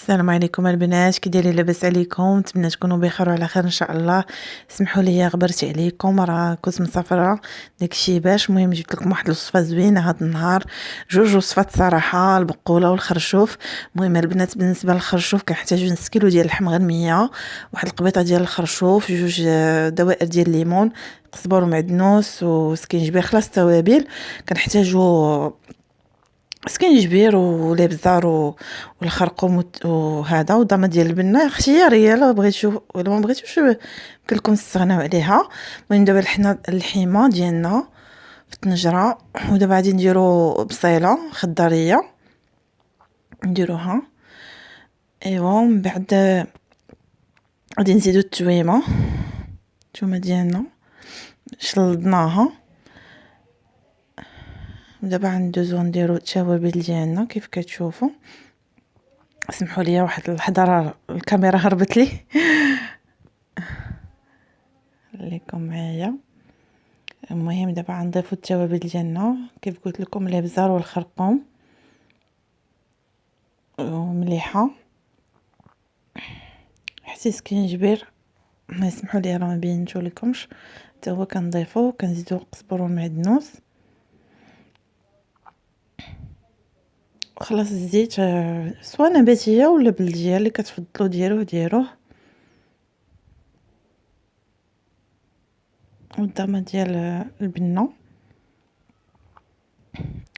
السلام عليكم البنات، كي دايرين؟ لاباس عليكم؟ نتمنى تكونوا بخير وعلى خير ان شاء الله. اسمحوا لي غبرت عليكم، راه كنت مسافره داكشي باش المهم جبت لكم واحد الوصفه زوينه هذا النهار. جوج وصفات صراحه، البقوله والخرشوف. المهم البنات بالنسبه للخرشوف كنحتاجو نص كيلو ديال اللحم غنميه، واحد القبيطه ديال الخرشوف، جوج دوائر ديال الليمون، قزبر ومعدنوس وسكينجبير، خلاص التوابل. كنحتاجو سكينجبير والابزار والخرقوم وهذا وضامه ديال البنه اختياريه، لا بغيتو ولا ما بغيتوش يمكن لكم تستغناو عليها. المهم دابا حنا اللحيمه ديالنا في الطنجره، ودابا غادي نديرو بصيله خضريه نديروها. ايوا من بعد غادي نزيدو التويمه ديالنا شلضناها. دابا غندوزو نديرو التوابل ديالنا كيف كتشوفوا. اسمحوا لي واحد اللحظه، راه الكاميرا هربت لي. خليكم معايا. المهم دابا غنضيفوا التوابل ديالنا كيف قلت لكم، الابزار والخرقوم ومليحه، حتى سكينجبير ما يسمحوا لي راه ما بينتو لكمش، حتى هو كنضيفو. كنزيدو قزبر ومعدنوس. خلاص الزيت سواء نباتيه ولا بلديه اللي كتفضلوا ديروه. والضامه ديال البنه،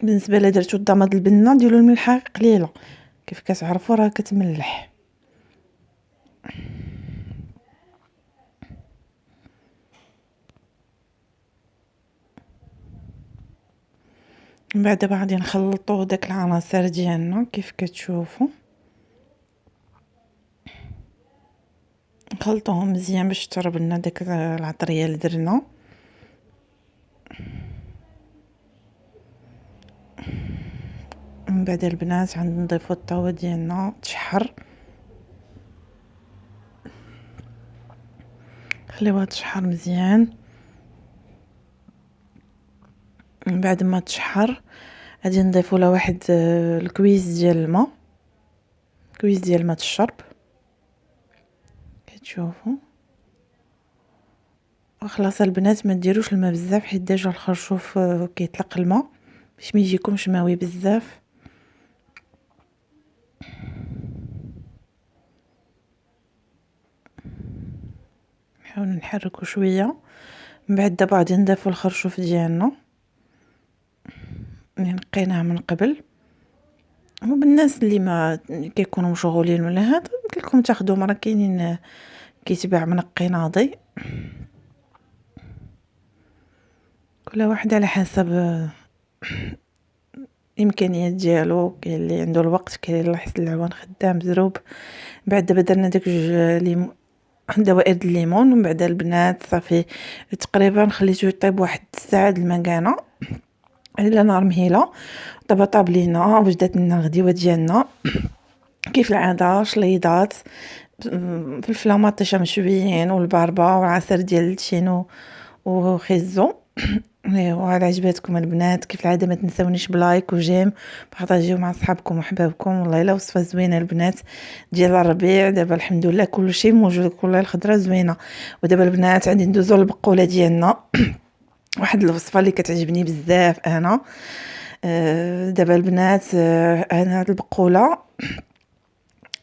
بالنسبه لا درتو الضامه ديال البنه ديروا الملحه قليله، كيف كتعرفوا راه كتملح. من بعد دابا غادي نخلطوا داك العناصر ديالنا كيف كتشوفوا، نخلطوهم مزيان باش تشرب لنا داك العطريه اللي درنا. من بعد البنات غنضيفوا الطاوه ديالنا تشحر، خليوها تشحر مزيان. من بعد ما تشحر غادي نضيفوا لها واحد الكويس ديال الماء، كويس ديال ماء الشرب كتشوفوا. وخلاص البنات ما ديروش الماء بزاف، حيت ديجا الخرشوف كيطلق الماء باش ما يجيكمش ماوي بزاف. نحاول نحركو شويه. من بعد دابا غادي نضيفوا الخرشوف ديالنا اللي نقيناه من قبل. وبالناس اللي ما كيكونوا مشغولين ولا هذا يمكن لكم تاخذوا مره كاينين كيتباع منقي ناضي، كل واحد على حسب الامكانيات ديالو. كاين اللي عنده الوقت، كاين اللي يحس العوان خدام زروب. بعد دابا درنا داك جوج دوائر د الليمون. ومن بعد البنات صافي تقريبا خليته يطيب واحد الساعه د المكانه على نار مهيله. دابا طاب لينا وجدت لنا الغديوه ديالنا كيف العاده، شليضات فلفله مطيشه مشويين والباربه وعصير ديال التشينو وخيزو. وعلى عجباتكم البنات كيف العاده ما تنساونيش بلايك وجيم، بارطاجيو مع صحابكم وحبابكم. والله الا وصفه زوينه البنات ديال الربيع. دابا الحمد لله كل شيء موجود، كل الخضره زوينه. ودابا البنات غادي ندوزو للبقوله ديالنا. واحد الوصفه اللي كتعجبني بزاف انا. دابا البنات انا هاد البقوله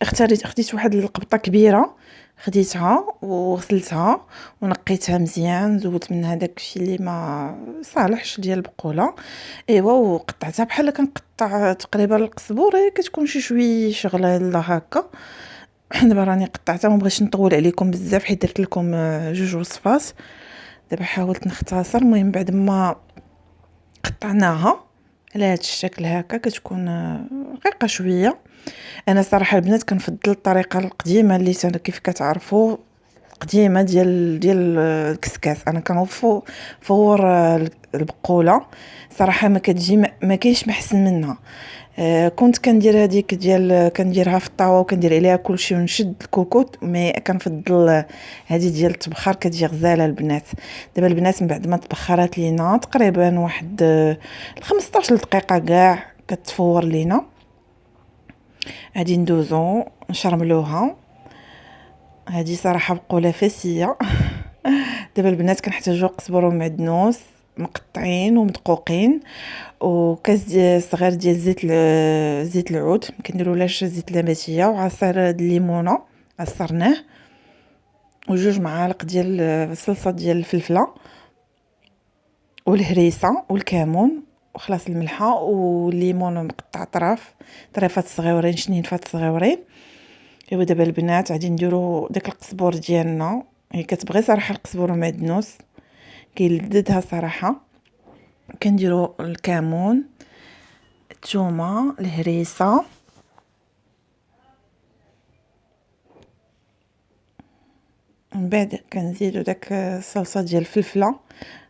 خديت واحد القبطه كبيره، خديتها وغسلتها ونقيتها مزيان، زولت منها داكشي اللي ما صالحش ديال البقوله. ايوا وقطعتها بحال كنقطع تقريبا القزبور، كتكون شي شويه شغله لا هكا. دابا راني قطعتها، ما بغيتش نطول عليكم بزاف حيت درت لكم جوج وصفات. دابا حاولت نختصر. المهم بعد ما قطعناها على هذا الشكل هكا كتكون رقيقه شويه. انا صراحه البنات كنفضل الطريقه القديمه اللي كيف كتعرفوا قديمه ديال الكسكاس. انا فور البقوله صراحه ما كتجي ما كاينش محسن منها. كنت كندير هذيك ديال كنديرها في الطاوه وكندير عليها كلشي ونشد الكوكوط، مي كنفضل هذه ديال التبخير كتجي غزاله البنات. دابا البنات من بعد ما تبخرات لينا تقريبا واحد 15 دقيقه كاع كتفور لينا. غادي ندوزو نشرملوها. هذه صراحه بقوله فاسيه. دابا البنات كنحتاجو قزبر ومعدنوس مقطعين ومدقوقين، وكاس صغير ديال زيت العود، ما كنديرولاش زيت نباتيه، وعصير الليمونه عصرناه، وجوج معالق ديال الصلصه ديال الفلفله والهريسه والكمون، وخلاص الملحه والليمون مقطع طريفات صغيورين، شنينفات صغيورين. ايوا دابا البنات غادي نديرو داك القزبور ديالنا، هي كتبغي صراحه القزبور ومعدنوس كيلذذها صراحه. كنديرو الكمون، الثومه، الهريسه، من بعد كنزيدو داك الصلصه ديال الفلفله.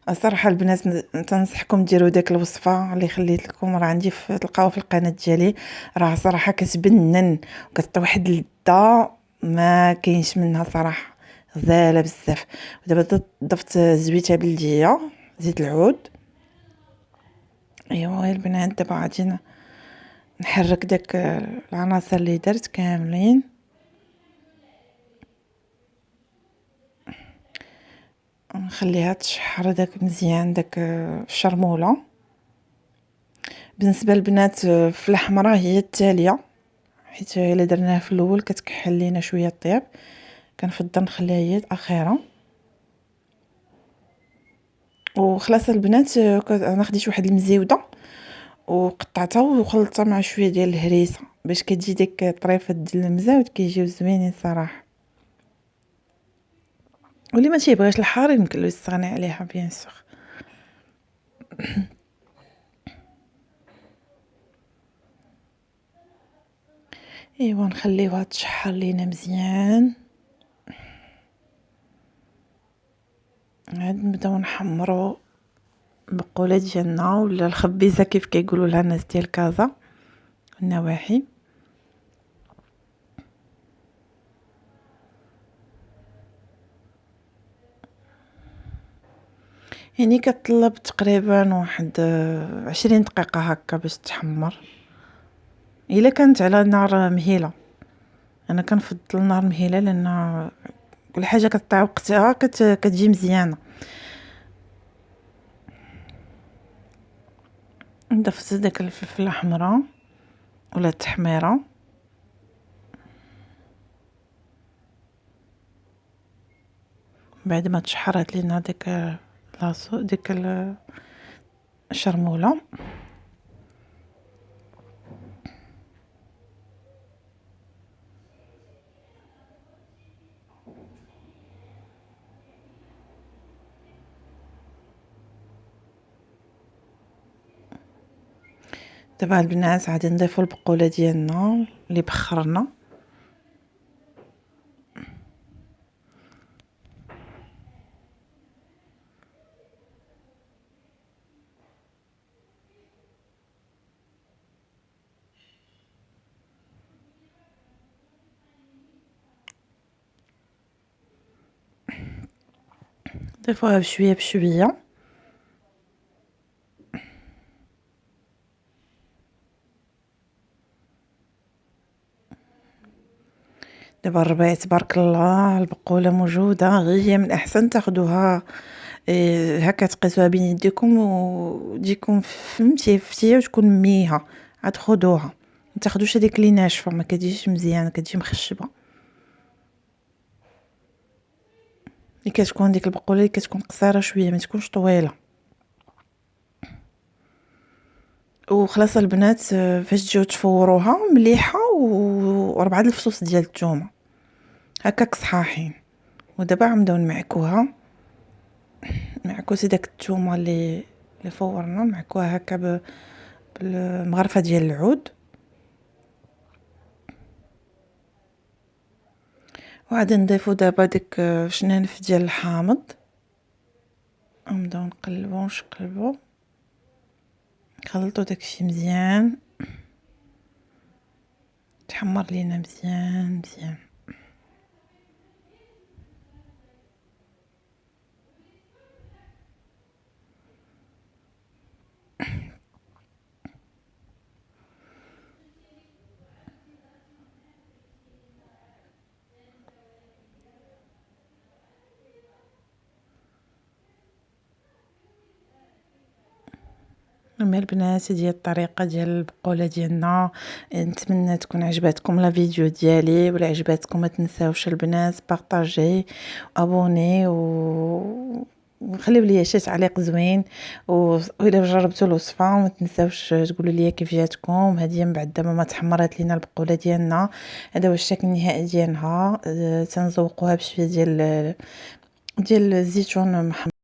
الصراحه البنات تنصحكم ديروا داك الوصفه اللي خليت لكم، راه عندي تلقاوها في القناه ديالي، راه صراحه كتبنن وكتعطي واحد اللذه ما كاينش منها صراحه، غزاله بزاف. ودابا ضفت زويته بلديه، زيت العود. ايوا البنات دابا غادي نحرك داك العناصر اللي درت كاملين، نخليها تشحر داك مزيان داك الشرموله. بالنسبه للبنات في الحمراء هي التاليه، حيت الا درناها في الاول كتكحل لينا شويه الطياب، كنفضل نخليها هي الاخيره. وخلاص البنات انا خديت واحد المزيوده وقطعتها وخلطتها مع شويه ديال الهريسه باش كتجي ديك الطريفه ديال المزاود كيجيو زوينين صراحه. واللي ما تيبغيش الحار يمكن له يستغني عليها بيان سور. ايوا نخليوها تشحر لينا مزيان، عاد نبداو نحمروا البقوله ديالنا ولا الخبيزه كيف كيقولوا لها الناس ديال كازا النواحي. يعني كتطلب تقريبا واحد 20 دقيقه هكا باش تحمر، الا كانت على نار مهيله. انا كنفضل نار مهيله لان كل حاجه كتطيب وقتها كتجي مزيانه. ضفت داك الفلفله الحمراء ولا التحميره، بعد ما تشحرات لينا داك لاصو ديك الشرموله. دابا البنات غادي نضيفوا البقوله ديالنا اللي بخرنا، نضيفوها بشويه بشويه. دابا الربيع تبارك الله البقوله موجوده، غير هي من احسن تاخذوها هكا تقيسوها بين يديكم وتجيكم فهمتي فتيه وتكون ميها، عاد خذوها ما تاخذوش هذيك اللي ناشفه ما كتجيش مزيانه، كتجي مخشبه. اللي كتكون ديك البقوله اللي كتكون قصيره شويه ما تكونش طويله. وخلاص البنات فاش تجيو تفوروها مليحه و4 الفصوص ديال الثومه هكاك صحاحين. ودابا غنبداو نمعكوها، معكوسي داك الثومه اللي فورنا، معكوها هكا بالمغرفه ديال العود. وغادي نضيفو دابا ديك شنانف ديال الحامض، نبداو نقلبو نشقلبو نخلطو داكشي مزيان تحمر لينا مزيان مزيان. المهم البنات ديال الطريقه ديال البقوله ديالنا، نتمنى تكون عجبتكم لا فيديو ديالي، ولا عجبتكم ما تنساوش البنات بارطاجي ابوني وخليو لي شي تعليق زوين، واذا جربتوا الوصفه ما تنساوش تقولوا لي كيف جاتكم. هذه من بعد ما تحمرت لينا البقوله ديالنا، هذا هو الشكل النهائي ديالها. تنزوقوها بشويه ديال الزيتون محمر.